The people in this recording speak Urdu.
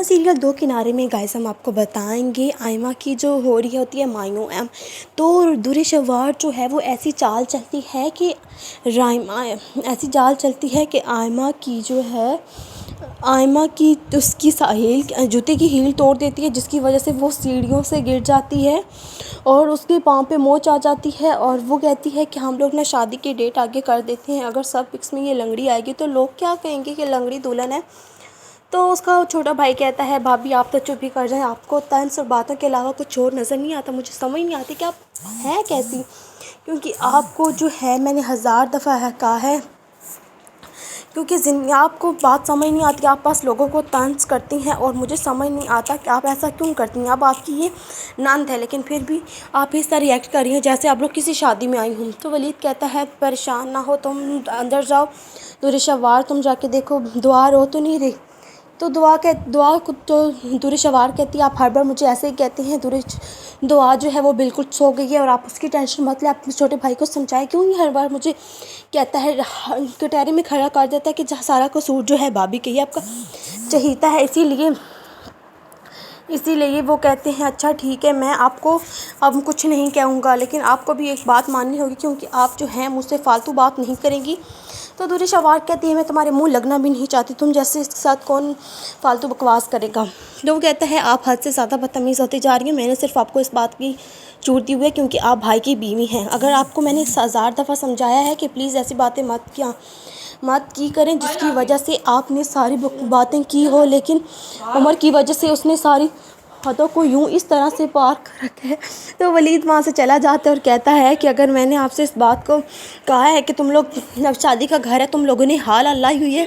سیریل دو کنارے میں گائز ہم آپ کو بتائیں گے آئمہ کی جو ہو رہی ہوتی ہے مایوں ایم، تو درِ شوار جو ہے وہ ایسی چال چلتی ہے کہ آئمہ کی جو ہے اس کی جوتے کی ہیل توڑ دیتی ہے، جس کی وجہ سے وہ سیڑھیوں سے گر جاتی ہے اور اس کے پاؤں پہ موچ آ جاتی ہے، اور وہ کہتی ہے کہ ہم لوگ نا شادی کی ڈیٹ آگے کر دیتے ہیں، اگر سب پکس میں یہ لنگڑی آئے گی تو لوگ کیا کہیں گے کہ لنگڑی دلہن ہے۔ تو اس کا چھوٹا بھائی کہتا ہے بھابھی آپ تو چپ ہی کر جائیں، آپ کو طنز اور باتوں کے علاوہ کچھ اور نظر نہیں آتا، مجھے سمجھ نہیں آتی کہ آپ ہیں کیسی، کیونکہ آپ کو جو ہے میں نے 1000 دفعہ کہا ہے، کیونکہ آپ کو بات سمجھ نہیں آتی، آپ بس لوگوں کو طنز کرتی ہیں اور مجھے سمجھ نہیں آتا کہ آپ ایسا کیوں کرتی ہیں۔ اب آپ کی یہ نند ہے لیکن پھر بھی آپ اس طرح ریئیکٹ کر رہی ہیں جیسے آپ لوگ کسی شادی میں آئی ہوں۔ تو ولید کہتا ہے پریشان نہ ہو، تم اندر جاؤ، درِ شوار تم جا کے دیکھو دعا رو تو نہیں رہی۔ تو درِ شوار کہتی ہے آپ ہر بار مجھے ایسے ہی کہتے ہیں، دعا جو ہے وہ بالکل سو گئی ہے اور آپ اس کی ٹینشن مت لیں، اپنے چھوٹے بھائی کو سمجھائیں، کیوں یہ ہر بار مجھے کہتا ہے، کٹہرے میں کھڑا کر دیتا ہے کہ سارا قصور جو ہے بھابھی کا، یہ آپ کا چہیتا ہے، اسی لیے وہ کہتے ہیں اچھا ٹھیک ہے میں آپ کو اب کچھ نہیں کہوں گا، لیکن آپ کو بھی ایک بات ماننی ہوگی کیونکہ آپ جو ہیں مجھ سے فالتو بات نہیں کریں گی۔ تو درِ شوار کہتی ہے میں تمہارے منہ لگنا بھی نہیں چاہتی، تم جیسے اس کے ساتھ کون فالتو بکواس کرے گا۔ تو وہ کہتا ہے آپ حد سے زیادہ بدتمیز ہوتی جا رہی ہیں، میں نے صرف آپ کو اس بات کی چھوٹ دی ہوئی ہے کیونکہ آپ بھائی کی بیوی ہیں، اگر آپ کو میں نے 1000 دفعہ سمجھایا ہے کہ پلیز ایسی باتیں مت کی کریں جس کی وجہ سے آپ نے ساری باتیں کی ہو، لیکن عمر کی وجہ سے اس نے ساری حدوں کو یوں اس طرح سے پار کر رکھا ہے۔ تو ولید وہاں سے چلا جاتا ہے اور کہتا ہے کہ اگر میں نے آپ سے اس بات کو کہا ہے کہ تم لوگ شادی کا گھر ہے، تم لوگوں نے حال اللہ ہوئی ہے،